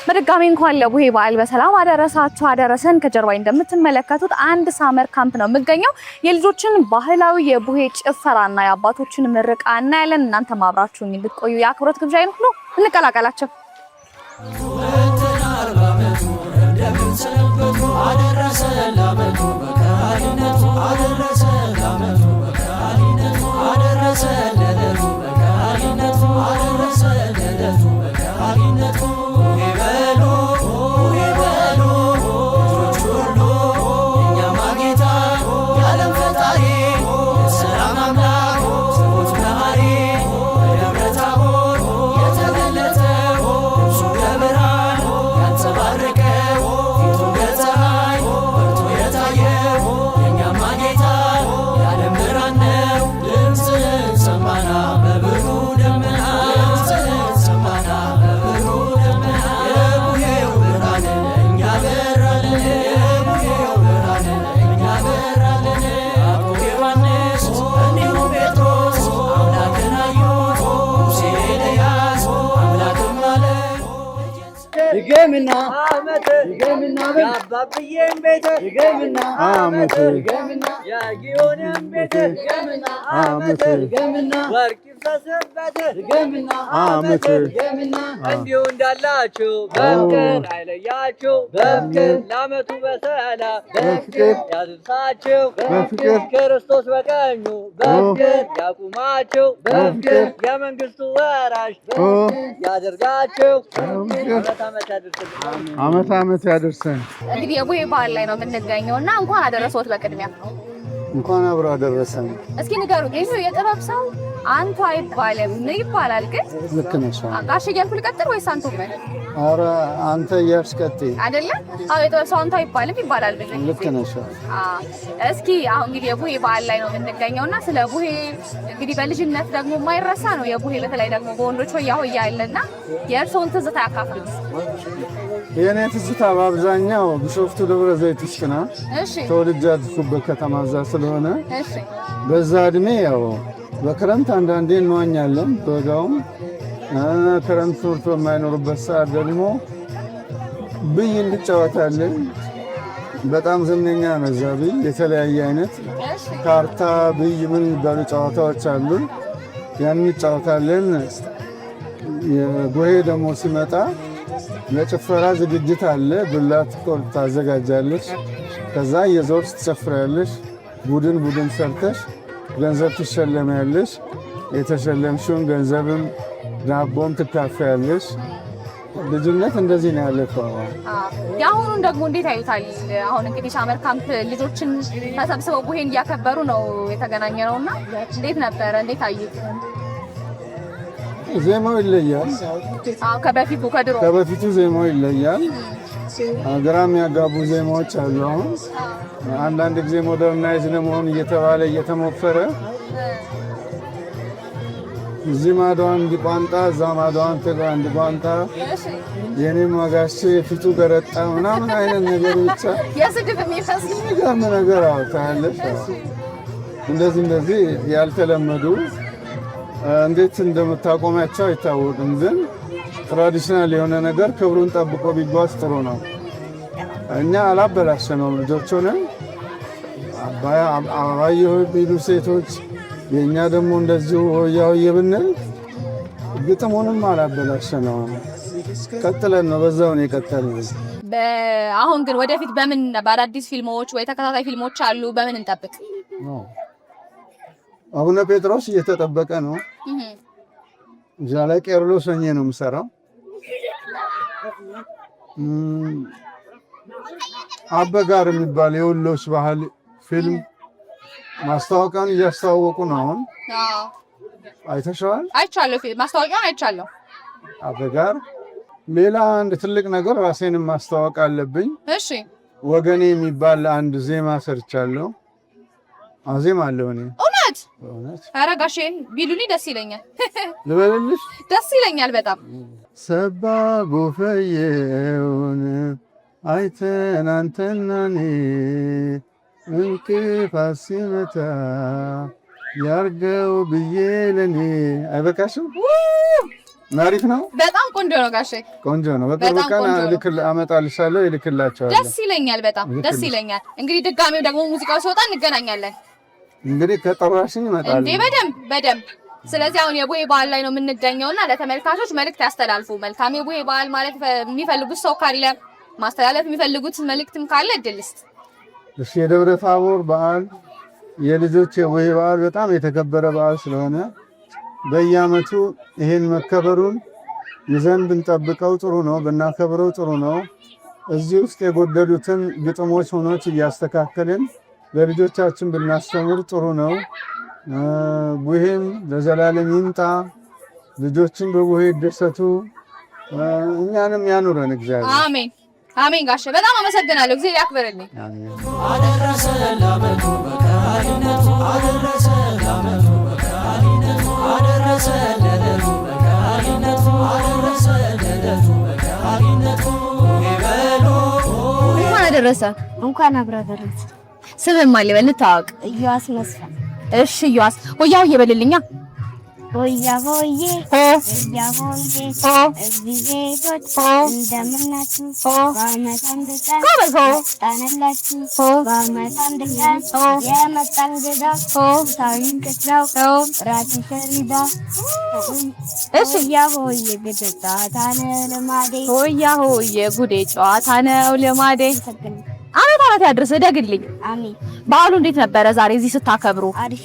በድጋሚ እንኳን ለቡሄ በዓል በሰላም አደረሳችሁ አደረሰን። ከጀርባዬ እንደምትመለከቱት አንድ ሳመር ካምፕ ነው የምገኘው። የልጆችን ባህላዊ የቡሄ ጭፈራና የአባቶችን ምርቃ እናያለን። እናንተ ማብራችሁኝ እንድትቆዩ የአክብሮት ግብዣዬ ነው። እንቀላቀላችሁ። يجمنا يجمنا يا بابيين بيته يجمنا يجمنا يا جيونين بيته يجمنا يجمنا وركب سبته يجمنا يجمنا عندي وندلاچو بفكر علياچو بفكر لامتو بسالا بفكر يا دساچو بفكر ክርስቶስ በቀኙ በፍቅር ያቁማቸው በፍቅር የመንግስቱ ወራሽ ያደርጋቸው አመት ያደርሰን። እንግዲህ የቡሄ በዓል ላይ ነው የምንገኘውና እንኳን አደረሰዎት። በቅድሚያ እንኳን አብሮ አደረሰን። እስኪ ንገሩኝ፣ ይሄ የጥበብ ሰው አንቱ አይባልም ይባላል፣ ግን ልክ ነሽ? ጋሽ እያልኩ ልቀጥል ወይስ አንቱ? ኧረ አንተ እያልሽ ቀጥይ። አይደለም? አዎ የጥበብ ሰው አንቱ አይባልም ይባላል። ልክ ነሽ? እስኪ አሁን እንግዲህ የቡሄ በዓል ላይ ነው የምንገኘውና ስለ ቡሄ እንግዲህ በልጅነት ደግሞ የማይረሳ ነው የቡሄ በተለይ ደግሞ በወንዶች ሆያ ሆያ ያለና የእርስዎን ትዝታ ያካፍሉኝ። የኔ ትዝታ በአብዛኛው ቢሾፍቱ ደብረ ዘይት ውስጥ ነው። እሺ። ተወልጄ ያደግኩበት ከተማ እዛ ስለሆነ እሺ። በዛ እድሜ ያው በክረምት አንዳንዴ እንዋኛለን፣ በጋውም ክረምት ትምህርት በማይኖርበት ሰዓት ደግሞ ብይ እንጫወታለን። በጣም ዝነኛ ነው እዛ ብይ። የተለያየ አይነት ካርታ፣ ብይ ምን የሚባሉ ጨዋታዎች አሉ። ያን እንጫወታለን። የቡሄ ደግሞ ሲመጣ ለጭፈራ ዝግጅት አለ። ዱላ ታዘጋጃለች። ከዛ የዞርስ ትጨፍራለች። ቡድን ሰርተሽ ገንዘብ ትሸለሚያለሽ። የተሸለምሽውን ገንዘብም ዳቦም ትካፈያለሽ። ልጅነት እንደዚህ ነው ያለፈው። የአሁኑን ደግሞ እንዴት ያዩታል? አሁን እንግዲህ ሳመር ካምፕ ልጆችን ተሰብስበው ቡሄን እያከበሩ ነው የተገናኘ ነውና እንዴት ነበረ? እንዴት አዩት? ዜማው ይለያል። ከበፊቱ ዜማው ይለያል። ግራ የሚያጋቡ ዜማዎች አሉ። አሁን አንዳንድ ጊዜ ሞደርናይዝ ለመሆን እየተባለ እየተሞከረ እዚህ ማዶ አንድ ቋንጣ እዛ ማዶ አንድ ቋንጣ የኔም ዋጋሽ ፊቱ ገረጣ ምናምን አይነት ነገር ብቻ የስድብ የሚመስል ነገር አውታለሽ። እንደዚህ ያልተለመዱ እንዴት እንደምታቆማቸው አይታወቅም። ግን ትራዲሽናል የሆነ ነገር ክብሩን ጠብቆ ቢጓዝ ጥሩ ነው። እኛ አላበላሸነውም። ልጆች ሆነን አባዬ ቢሉ ሴቶች የእኛ ደግሞ እንደዚሁ ሆያ ሆዬ ብንል ግጥሙንም አላበላሸነውም። ቀጥለን ነው በዛው ነው የቀጠልነው። አሁን ግን ወደፊት በምን በአዳዲስ ፊልሞች ወይ ተከታታይ ፊልሞች አሉ፣ በምን እንጠብቅ? አቡነ ጴጥሮስ እየተጠበቀ ነው። እዛ ላይ ቄርሎስ ሆኜ ነው የምሰራው። አበጋር የሚባል የወሎስ ባህል ፊልም ማስታወቂያውን እያስተዋወቁ ነው። አሁን አይተሽዋል? አይቻለሁ፣ ማስታወቂያውን አይቻለሁ። አበጋር ሌላ አንድ ትልቅ ነገር ራሴንም ማስታወቅ አለብኝ። እሺ። ወገኔ የሚባል አንድ ዜማ ሰርቻለሁ። አዜማለሁ እኔ። እውነት? ኧረ ጋሼ ቢሉልኝ ደስ ይለኛል። ልበልልሽ? ደስ ይለኛል በጣም። ሰባ ጉፈየውን አይተን አንተና እኔ እንቅፋት ሲመታ ያርገው ብዬ ለኔ። አይበቃሽም? አሪፍ ነው። በጣም ቆንጆ ነው ጋሼ። ቆንጆ ነው። በቅርብ ቀን አመጣልሻለሁ፣ ይልክላቸዋል። ደስ ይለኛል፣ በጣም ደስ ይለኛል። እንግዲህ ድጋሜው ደግሞ ሙዚቃው ሲወጣ እንገናኛለን። እንግዲህ ከጠራሽኝ እመጣለሁ እንዴ። በደንብ ስለዚህ አሁን የቡሄ በዓል ላይ ነው የምንገኘውና ለተመልካቾች መልእክት ያስተላልፉ። መልካም የቡሄ በዓል ማለት የሚፈልጉት ሰው ካለ ማስተላለፍ የሚፈልጉት መልእክትም ካለ እድልስት። እሺ የደብረ ታቦር በዓል የልጆች የቡሄ በዓል በጣም የተከበረ በዓል ስለሆነ በየዓመቱ ይሄን መከበሩን ይዘን ብንጠብቀው ጥሩ ነው፣ ብናከብረው ጥሩ ነው። እዚህ ውስጥ የጎደሉትን ግጥሞች ሆኖች እያስተካከልን ለልጆቻችን ብናስተምር ጥሩ ነው። ቡሄም ለዘላለም ይምጣ፣ ልጆችን በቡሄ ይደሰቱ፣ እኛንም ያኑረን እግዚአብሔር። አሜን አሜን። ጋሼ በጣም አመሰግናለሁ። እግዚአብሔር ያክብርልኝ። አደረሰ ለዓመቱ በካህንነቱ አደረሰ ለዓመቱ በካህንነቱ አደረሰ ለዕለቱ በካህንነቱ አደረሰ ለዕለቱ በካህንነቱ ይበሉ። እንኳን አደረሰ። እንኳን አብራ ደረሰ። ስምህ ማን ልበል እንታወቅ? ኢዮአስ መስፍን። እሺ ኢዮአስ ሆያው ይበልልኛ። ሆያ ሆዬ ሆያ ሆዬ እዚህ ቤቶች እንደምናችሁ በዓመት አንድ ቀን ጣንላችሁ በዓመት አንድ ቀን የመጣ እንግዳ ሳይን ቅጥራው ራት ሸሪዳ። ሆያ ሆዬ ጉዴ ጨዋታ ነው ልማዴ። ሆያ ሆዬ ጉዴ ጨዋታ ነው ልማዴ። አመት ያድርስ ደግልኝ። አሜን። በዓሉ እንዴት ነበረ ዛሬ እዚህ ስታከብሩ? አሪፍ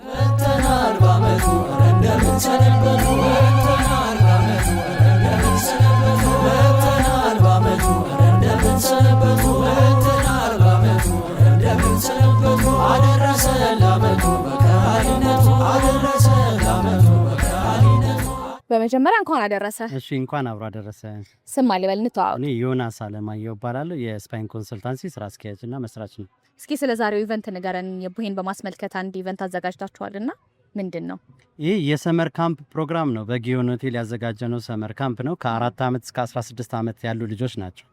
መተናል በዓመቱ እንደምንሰነበቱ መተናል በዓመቱ እንደምንሰነበቱ መተናል በዓመቱ እንደምንሰነበቱ መተናል በዓመቱ እንደምንሰነበቱ አደረሰ ለዓመቱ በካህንነቱ አደረሰ ለዓመቱ በካህንነቱ። በመጀመሪያ እንኳን አደረሰ። እሺ እንኳን አብሮ አደረሰ። ስም አለበል እንተዋወቅ። እኔ ዮናስ አለማየሁ እባላለሁ። የስፓይን ኮንሰልታንሲ ስራ አስኪያጅ እና መስራች ነው። እስኪ ስለ ዛሬው ኢቨንት ንገረን። የቡሄን በማስመልከት አንድ ኢቨንት አዘጋጅታችኋልና ምንድን ነው? ይህ የሰመር ካምፕ ፕሮግራም ነው። በጊዮን ሆቴል ያዘጋጀነው ሰመር ካምፕ ነው። ከ4 ዓመት እስከ 16 ዓመት ያሉ ልጆች ናቸው።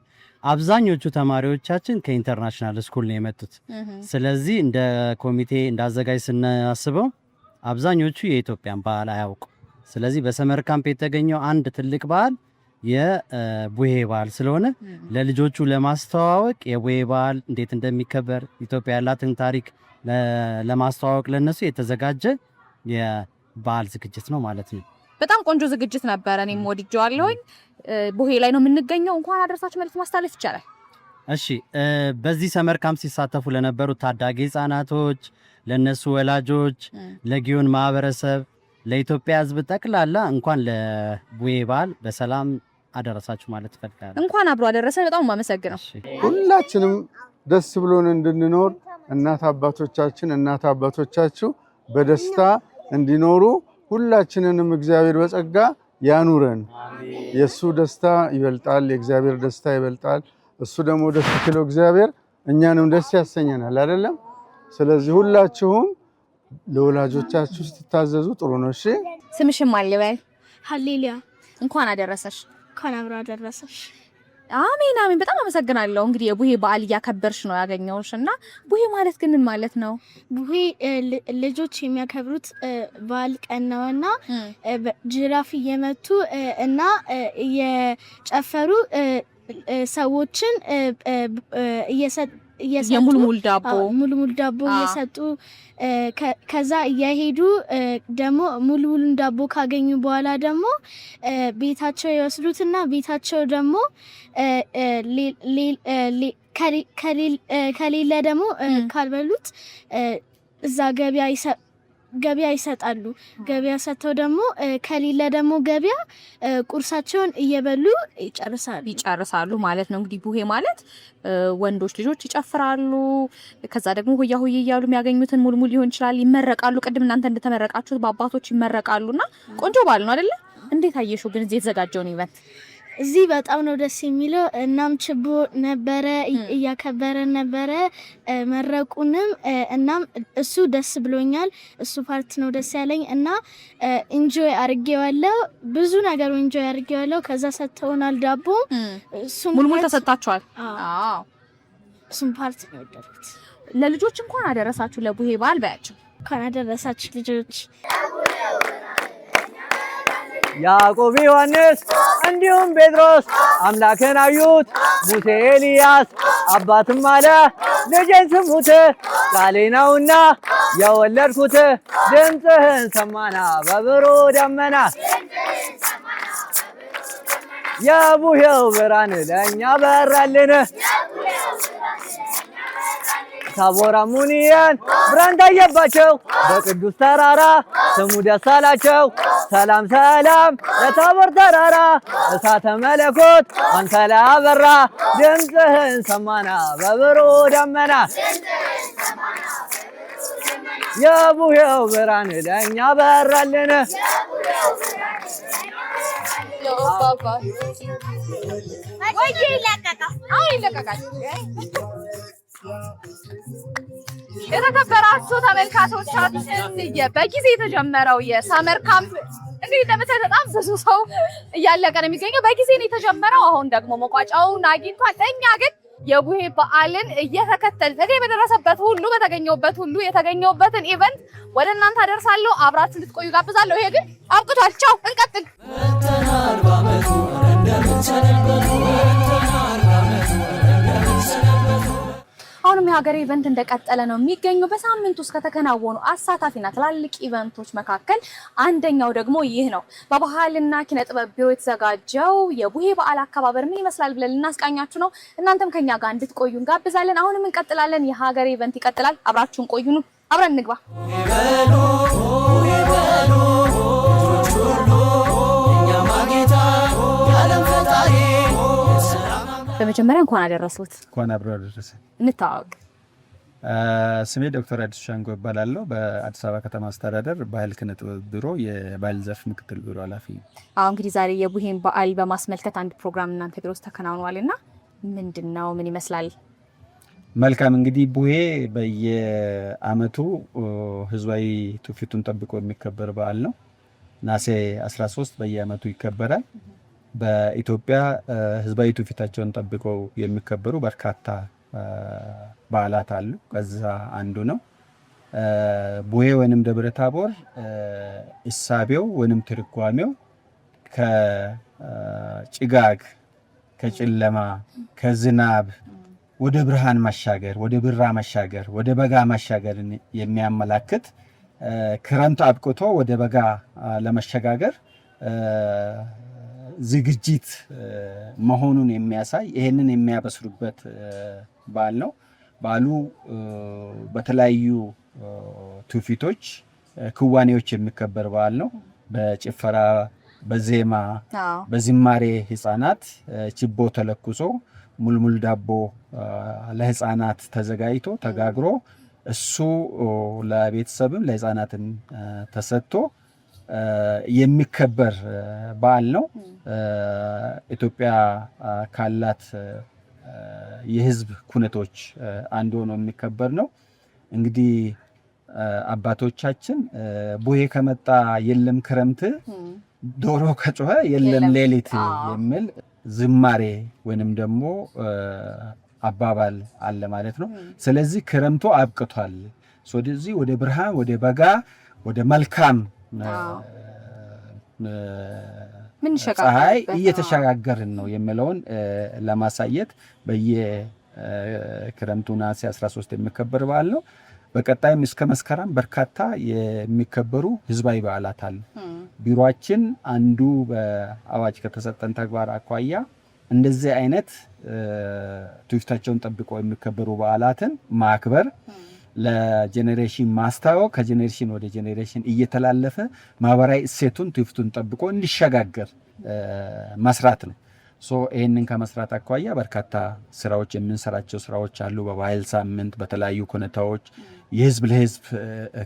አብዛኞቹ ተማሪዎቻችን ከኢንተርናሽናል ስኩል ነው የመጡት። ስለዚህ እንደ ኮሚቴ እንዳዘጋጅ ስናስበው አብዛኞቹ የኢትዮጵያን ባህል አያውቁ። ስለዚህ በሰመር ካምፕ የተገኘው አንድ ትልቅ ባህል የቡሄ በዓል ስለሆነ ለልጆቹ ለማስተዋወቅ የቡሄ በዓል እንዴት እንደሚከበር ኢትዮጵያ ያላትን ታሪክ ለማስተዋወቅ ለነሱ የተዘጋጀ የበዓል ዝግጅት ነው ማለት ነው። በጣም ቆንጆ ዝግጅት ነበረ። እኔም ወድጄዋለሁኝ። ቡሄ ላይ ነው የምንገኘው። እንኳን አደረሳችሁ መልዕክት ማስተላለፍ ይቻላል? እሺ በዚህ ሰመር ካምፕ ሲሳተፉ ለነበሩ ታዳጊ ህጻናቶች፣ ለነሱ ወላጆች፣ ለጊዮን ማህበረሰብ፣ ለኢትዮጵያ ህዝብ ጠቅላላ እንኳን ለቡሄ በዓል በሰላም አደረሳችሁ ማለት እፈልጋለሁ። እንኳን አብሮ አደረሰን። በጣም ማመሰግነው። ሁላችንም ደስ ብሎን እንድንኖር እናት አባቶቻችሁ በደስታ እንዲኖሩ ሁላችንንም እግዚአብሔር በጸጋ ያኑረን። የሱ ደስታ ይበልጣል፣ የእግዚአብሔር ደስታ ይበልጣል። እሱ ደግሞ ደስ ይለው እግዚአብሔር እኛንም ደስ ያሰኘናል አይደለም? ስለዚህ ሁላችሁም ለወላጆቻችሁ ስትታዘዙ ጥሩ ነው። እሺ ስምሽም ማን ልበል? ሃሌሉያ። እንኳን አደረሰሽ። እንኳን አብራ ደረሰሽ። አሜን አሜን። በጣም አመሰግናለሁ። እንግዲህ የቡሄ በዓል እያከበርሽ ነው ያገኘውሽ እና ቡሄ ማለት ግን ምን ማለት ነው? ቡሄ ልጆች የሚያከብሩት በዓል ቀን ነውና ጅራፍ እየመቱ እና እየጨፈሩ ሰዎችን የሙልሙል ዳቦ እየሰጡ ከዛ እየሄዱ ደግሞ ሙልሙሉን ዳቦ ካገኙ በኋላ ደግሞ ቤታቸው ይወስዱትና ቤታቸው ደግሞ ከሌለ ደግሞ ካልበሉት እዛ ገበያ ይሰጣሉ። ገበያ ሰጥተው ደግሞ ከሌለ ደግሞ ገበያ ቁርሳቸውን እየበሉ ይጨርሳሉ ማለት ነው። እንግዲህ ቡሄ ማለት ወንዶች ልጆች ይጨፍራሉ። ከዛ ደግሞ ሆያ ሆዬ እያሉ የሚያገኙትን ሙልሙል ሊሆን ይችላል ይመረቃሉ። ቅድም እናንተ እንደተመረቃችሁት በአባቶች ይመረቃሉና ቆንጆ በዓል ነው አይደለ? እንዴት አየሽው ግን እዚህ የተዘጋጀውን ኢቨንት? እዚህ በጣም ነው ደስ የሚለው። እናም ችቦ ነበረ እያከበረን ነበረ መረቁንም። እናም እሱ ደስ ብሎኛል። እሱ ፓርት ነው ደስ ያለኝ እና ኢንጆይ አድርጌዋለሁ። ብዙ ነገር ኢንጆይ አድርጌዋለሁ። ከዛ ሰጥተውናል ዳቦ። ሙልሙል ተሰጣችኋል? አዎ እሱም ፓርት ነው የወደድኩት። ለልጆች እንኳን አደረሳችሁ ለቡሄ በዓል በያቸው። እንኳን አደረሳችሁ ልጆች። ያዕቆብ ዮሐንስ እንዲሁም ጴጥሮስ አምላክን አዩት ሙሴ ኤልያስ አባትም አለ ልጄን ስሙት ቃሌ ነውና የወለድኩት ድምፅህን ሰማና በብሩህ ደመና የቡሄው ብርሃን ለእኛ በራልን ታቦር አሙኒያን ብርሃን ታየባቸው በቅዱስ ተራራ ስሙ ደስ አላቸው ሰላም ሰላም ለታቦር ተራራ እሳተ መለኮት አንተ ላይ አበራ ድምፅህን ሰማና በብሩህ ደመና የቡሄው ብርሃን ለእኛ በራልን የተከበራችሁ ተመልካቾቻችን በጊዜ የተጀመረው የሰመር ካምፕ እንግዲህ እንደምታዩት በጣም ብዙ ሰው እያለቀ ነው የሚገኘው። በጊዜ ነው የተጀመረው። አሁን ደግሞ መቋጫውን አግኝቷል። እኛ ግን የቡሄ በዓልን እየተከተልን እኔ በደረሰበት ሁሉ በተገኘሁበት ሁሉ የተገኘሁበትን ኢቨንት ወደ እናንተ አደርሳለሁ። አብራችሁ እንድትቆዩ ጋብዛለሁ። ይሄ ግን አብቅቷል። ቻው፣ እንቀጥል። መተናል ባመቱ እንደምንሰነበቱ መተናል ባመቱ እንደምንሰነበቱ አሁንም የሀገር ኢቨንት እንደቀጠለ ነው የሚገኘው። በሳምንት ውስጥ ከተከናወኑ አሳታፊና ትላልቅ ኢቨንቶች መካከል አንደኛው ደግሞ ይህ ነው። በባህልና ኪነ ጥበብ ቢሮ የተዘጋጀው የቡሄ በዓል አከባበር ምን ይመስላል ብለን ልናስቃኛችሁ ነው። እናንተም ከኛ ጋር እንድትቆዩ እንጋብዛለን። አሁንም እንቀጥላለን። የሀገር ኢቨንት ይቀጥላል። አብራችሁን ቆዩ። አብረን እንግባ። በመጀመሪያ እንኳን አደረሱት። እንኳን አብሮ አደረሰ። እንታወቅ። ስሜ ዶክተር አዲስ ሻንጎ እባላለሁ። በአዲስ አበባ ከተማ አስተዳደር ባህል ኪነ ጥበብ ቢሮ የባህል ዘርፍ ምክትል ቢሮ ኃላፊ። አሁን እንግዲህ ዛሬ የቡሄን በዓል በማስመልከት አንድ ፕሮግራም እናንተ ቢሮ ውስጥ ተከናውኗልና ምንድነው? ምን ይመስላል? መልካም። እንግዲህ ቡሄ በየአመቱ ህዝባዊ ትውፊቱን ጠብቆ የሚከበር በዓል ነው። ነሐሴ 13 በየአመቱ ይከበራል። በኢትዮጵያ ህዝባዊ ትውፊታቸውን ጠብቀው የሚከበሩ በርካታ በዓላት አሉ። ከዛ አንዱ ነው ቡሄ ወይንም ደብረ ታቦር። እሳቤው ወይንም ትርጓሜው ከጭጋግ ከጨለማ ከዝናብ ወደ ብርሃን መሻገር፣ ወደ ብራ መሻገር፣ ወደ በጋ መሻገርን የሚያመላክት ክረምት አብቅቶ ወደ በጋ ለመሸጋገር ዝግጅት መሆኑን የሚያሳይ ይሄንን የሚያበስሩበት በዓል ነው። በዓሉ በተለያዩ ትውፊቶች ክዋኔዎች የሚከበር በዓል ነው። በጭፈራ፣ በዜማ፣ በዝማሬ ህፃናት ችቦ ተለኩሶ ሙልሙል ዳቦ ለህፃናት ተዘጋጅቶ ተጋግሮ እሱ ለቤተሰብም ለህፃናትም ተሰጥቶ የሚከበር በዓል ነው። ኢትዮጵያ ካላት የህዝብ ኩነቶች አንዱ ነው የሚከበር ነው። እንግዲህ አባቶቻችን ቡሄ ከመጣ የለም ክረምት፣ ዶሮ ከጮኸ የለም ሌሊት የሚል ዝማሬ ወይንም ደግሞ አባባል አለ ማለት ነው። ስለዚህ ክረምቱ አብቅቷል። ስለዚህ ወደ ብርሃን፣ ወደ በጋ፣ ወደ መልካም ፀሐይ እየተሸጋገርን ነው የሚለውን ለማሳየት በየክረምቱ ነሐሴ 13 የሚከበር በዓል ነው። በቀጣይም እስከ መስከረም በርካታ የሚከበሩ ህዝባዊ በዓላት አሉ። ቢሮአችን አንዱ በአዋጅ ከተሰጠን ተግባር አኳያ እንደዚህ አይነት ትውፊታቸውን ጠብቀው የሚከበሩ በዓላትን ማክበር፣ ለጄኔሬሽን ማስተዋወቅ፣ ከጄኔሬሽን ወደ ጄኔሬሽን እየተላለፈ ማህበራዊ እሴቱን ትውፊቱን ጠብቆ እንዲሸጋገር መስራት ነው። ይህንን ከመስራት አኳያ በርካታ ስራዎች የምንሰራቸው ስራዎች አሉ። በባህል ሳምንት፣ በተለያዩ ኩነታዎች፣ የህዝብ ለህዝብ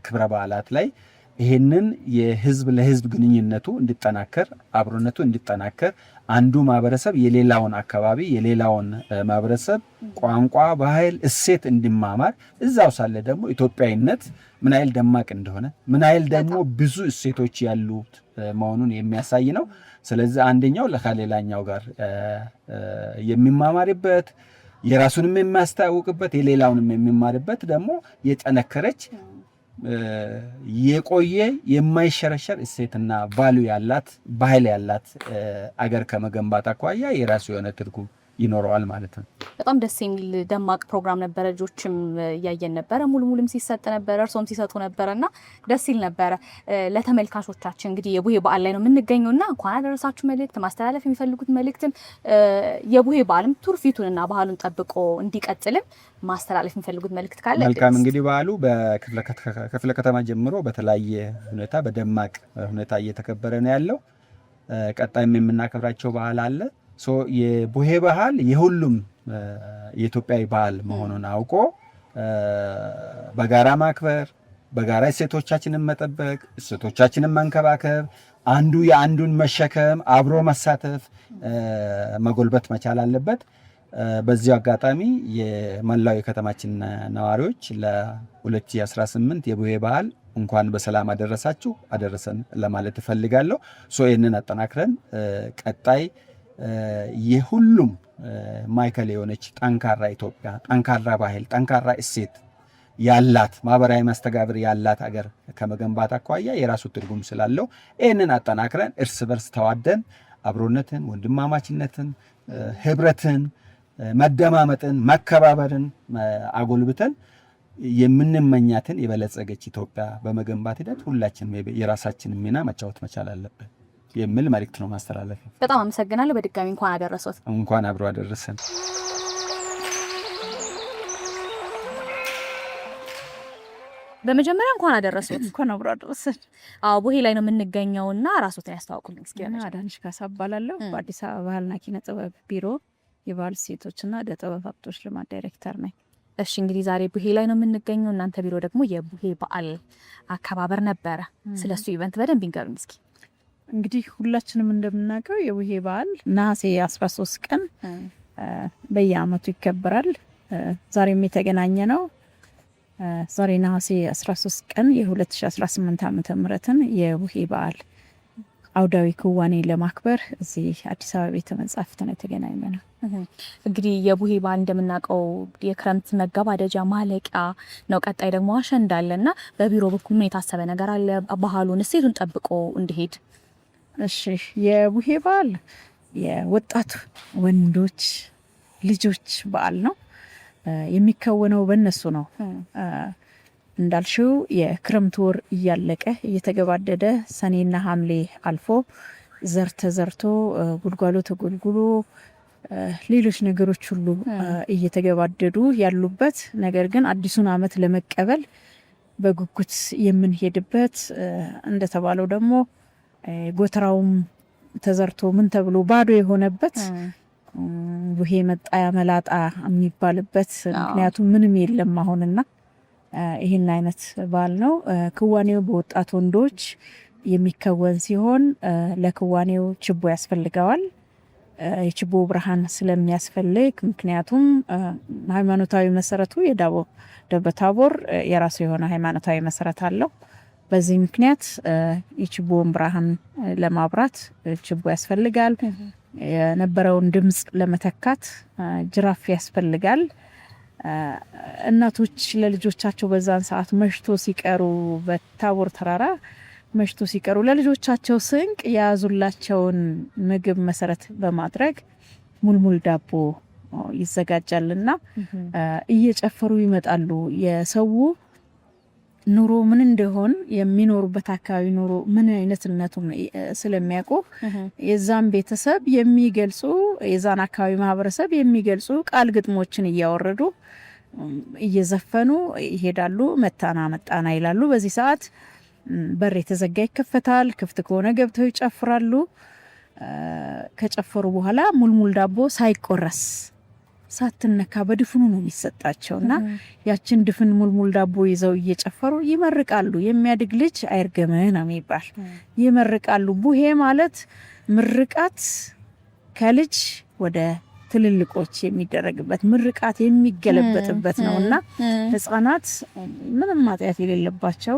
ክብረ በዓላት ላይ ይህንን የህዝብ ለህዝብ ግንኙነቱ እንዲጠናከር፣ አብሮነቱ እንዲጠናከር፣ አንዱ ማህበረሰብ የሌላውን አካባቢ የሌላውን ማህበረሰብ ቋንቋ፣ ባህል፣ እሴት እንዲማማር፣ እዛው ሳለ ደግሞ ኢትዮጵያዊነት ምን ያህል ደማቅ እንደሆነ ምን ያህል ደግሞ ብዙ እሴቶች ያሉት መሆኑን የሚያሳይ ነው። ስለዚህ አንደኛው ከሌላኛው ጋር የሚማማርበት፣ የራሱንም የሚያስተዋውቅበት፣ የሌላውንም የሚማርበት ደግሞ የጠነከረች የቆየ የማይሸረሸር እሴትና ቫልዩ ያላት ባህል ያላት አገር ከመገንባት አኳያ የራሱ የሆነ ትርጉም ይኖረዋል ማለት ነው። በጣም ደስ የሚል ደማቅ ፕሮግራም ነበረ። ልጆችም እያየን ነበረ፣ ሙሉም ሲሰጥ ነበረ፣ እርሶም ሲሰጡ ነበረና ደስ ይል ነበረ። ለተመልካቾቻችን እንግዲህ የቡሄ በዓል ላይ ነው የምንገኘውና እንኳን አደረሳችሁ መልእክት ማስተላለፍ የሚፈልጉት መልእክትም የቡሄ በዓልም ቱርፊቱንና ባህሉን ጠብቆ እንዲቀጥልም ማስተላለፍ የሚፈልጉት መልእክት ካለ? መልካም። እንግዲህ በዓሉ በክፍለ ከተማ ጀምሮ በተለያየ ሁኔታ በደማቅ ሁኔታ እየተከበረ ነው ያለው። ቀጣይም የምናከብራቸው በዓል አለ። የቡሄ ባህል የሁሉም የኢትዮጵያዊ ባህል መሆኑን አውቆ በጋራ ማክበር፣ በጋራ እሴቶቻችንን መጠበቅ፣ እሴቶቻችንን መንከባከብ፣ አንዱ የአንዱን መሸከም፣ አብሮ መሳተፍ መጎልበት መቻል አለበት። በዚህ አጋጣሚ የመላው የከተማችን ነዋሪዎች ለ2018 የቡሄ በዓል እንኳን በሰላም አደረሳችሁ አደረሰን ለማለት እፈልጋለሁ። ይህንን አጠናክረን ቀጣይ የሁሉም ማዕከል የሆነች ጠንካራ ኢትዮጵያ፣ ጠንካራ ባህል፣ ጠንካራ እሴት ያላት ማህበራዊ መስተጋብር ያላት ሀገር ከመገንባት አኳያ የራሱ ትርጉም ስላለው ይህንን አጠናክረን እርስ በርስ ተዋደን አብሮነትን፣ ወንድማማችነትን፣ ህብረትን፣ መደማመጥን፣ መከባበርን አጎልብተን የምንመኛትን የበለጸገች ኢትዮጵያ በመገንባት ሂደት ሁላችንም የራሳችንን ሚና መጫወት መቻል አለብን የሚል መልእክት ነው ማስተላለፍ። በጣም አመሰግናለሁ። በድጋሚ እንኳን አደረሰዎት። እንኳን አብሮ አደረሰን። በመጀመሪያ እንኳን አደረሰዎት። እንኳን አብሮ አደረሰን። ቡሄ ላይ ነው የምንገኘውና ራስዎትን ያስተዋውቁልኝ እስኪ። አዳነች ካሳ እባላለሁ። በአዲስ አበባ ባህልና ኪነ ጥበብ ቢሮ የባህል እሴቶችና ዕደ ጥበብ ሀብቶች ልማት ዳይሬክተር ነኝ። እሺ፣ እንግዲህ ዛሬ ቡሄ ላይ ነው የምንገኘው። እናንተ ቢሮ ደግሞ የቡሄ በዓል አከባበር ነበረ። ስለሱ ኢቨንት በደንብ ይንገሩኝ እስኪ። እንግዲህ ሁላችንም እንደምናውቀው የቡሄ በዓል ነሐሴ 13 ቀን በየዓመቱ ይከበራል። ዛሬም የተገናኘ ነው። ዛሬ ነሐሴ 13 ቀን የ2018 ዓ.ም የቡሄ በዓል አውዳዊ ክዋኔ ለማክበር እዚህ አዲስ አበባ ቤተ መጻሕፍት ነው የተገናኘ ነው። እንግዲህ የቡሄ በዓል እንደምናውቀው የክረምት መገባደጃ ማለቂያ ነው። ቀጣይ ደግሞ አሸንዳ አለና በቢሮ በኩል ምን የታሰበ ነገር አለ ባህሉን እሴቱን ጠብቆ እንዲሄድ? እሺ፣ የቡሄ በዓል የወጣት ወንዶች ልጆች በዓል ነው። የሚከወነው በእነሱ ነው። እንዳልሽው የክረምት ወር እያለቀ እየተገባደደ ሰኔና ሐምሌ አልፎ ዘር ተዘርቶ ጉልጓሎ ተጎልጉሎ ሌሎች ነገሮች ሁሉ እየተገባደዱ ያሉበት፣ ነገር ግን አዲሱን ዓመት ለመቀበል በጉጉት የምንሄድበት፣ እንደተባለው ደግሞ ጎተራውም ተዘርቶ ምን ተብሎ ባዶ የሆነበት ቡሄ መጣያ መላጣ የሚባልበት፣ ምክንያቱም ምንም የለም አሁንና ይህን አይነት በዓል ነው። ክዋኔው በወጣት ወንዶች የሚከወን ሲሆን ለክዋኔው ችቦ ያስፈልገዋል። የችቦ ብርሃን ስለሚያስፈልግ፣ ምክንያቱም ሃይማኖታዊ መሰረቱ ደብረ ታቦር የራሱ የሆነ ሃይማኖታዊ መሰረት አለው። በዚህ ምክንያት የችቦውን ብርሃን ለማብራት ችቦ ያስፈልጋል። የነበረውን ድምፅ ለመተካት ጅራፍ ያስፈልጋል። እናቶች ለልጆቻቸው በዛን ሰዓት መሽቶ ሲቀሩ በታቦር ተራራ መሽቶ ሲቀሩ ለልጆቻቸው ስንቅ የያዙላቸውን ምግብ መሰረት በማድረግ ሙልሙል ዳቦ ይዘጋጃልና እየጨፈሩ ይመጣሉ። የሰው ኑሮ ምን እንደሆን የሚኖሩበት አካባቢ ኑሮ ምን አይነትነቱ ስለሚያውቁ የዛን ቤተሰብ የሚገልጹ የዛን አካባቢ ማህበረሰብ የሚገልጹ ቃል ግጥሞችን እያወረዱ እየዘፈኑ ይሄዳሉ። መጣና ይላሉ። በዚህ ሰዓት በር የተዘጋ ይከፈታል። ክፍት ከሆነ ገብተው ይጨፍራሉ። ከጨፈሩ በኋላ ሙልሙል ዳቦ ሳይቆረስ ሳትነካ በድፍኑ ነው የሚሰጣቸውና ያችን ድፍን ሙልሙል ዳቦ ይዘው እየጨፈሩ ይመርቃሉ። የሚያድግ ልጅ አይርገምህ ነው የሚባል። ይመርቃሉ። ቡሄ ማለት ምርቃት ከልጅ ወደ ትልልቆች የሚደረግበት ምርቃት የሚገለበጥበት ነውና ህፃናት ምንም ማጥያት የሌለባቸው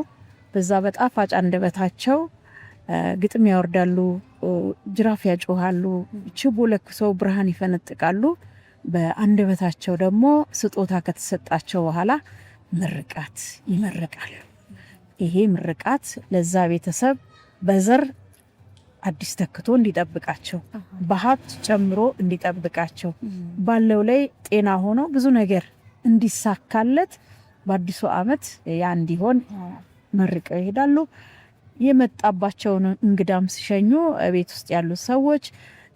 በዛ በጣፋጭ አንደበታቸው ግጥም ያወርዳሉ፣ ጅራፍ ያጮሃሉ፣ ችቦ ለኩሰው ብርሃን ይፈነጥቃሉ። በአንደበታቸው ደግሞ ስጦታ ከተሰጣቸው በኋላ ምርቃት ይመርቃሉ። ይሄ ምርቃት ለዛ ቤተሰብ በዘር አዲስ ተክቶ እንዲጠብቃቸው በሀብት ጨምሮ እንዲጠብቃቸው ባለው ላይ ጤና ሆኖ ብዙ ነገር እንዲሳካለት በአዲሱ ዓመት ያ እንዲሆን መርቀው ይሄዳሉ። የመጣባቸውን እንግዳም ሲሸኙ ቤት ውስጥ ያሉ ሰዎች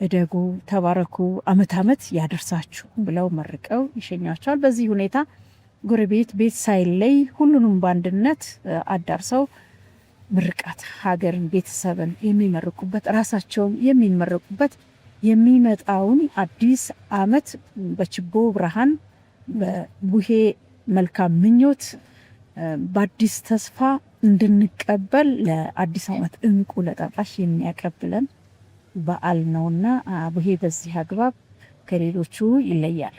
እደጉ፣ ተባረኩ፣ አመት ያደርሳችሁ ብለው መርቀው ይሸኛቸዋል። በዚህ ሁኔታ ጎረቤት ቤት ሳይለይ ሁሉንም በአንድነት አዳርሰው ምርቃት ሀገርን፣ ቤተሰብን የሚመርቁበት ራሳቸውን የሚመርቁበት የሚመጣውን አዲስ ዓመት በችቦ ብርሃን በቡሄ መልካም ምኞት በአዲስ ተስፋ እንድንቀበል ለአዲስ ዓመት እንቁ ለጣጣሽ የሚያቀብለን በዓል ነውና ቡሄ በዚህ አግባብ ከሌሎቹ ይለያል።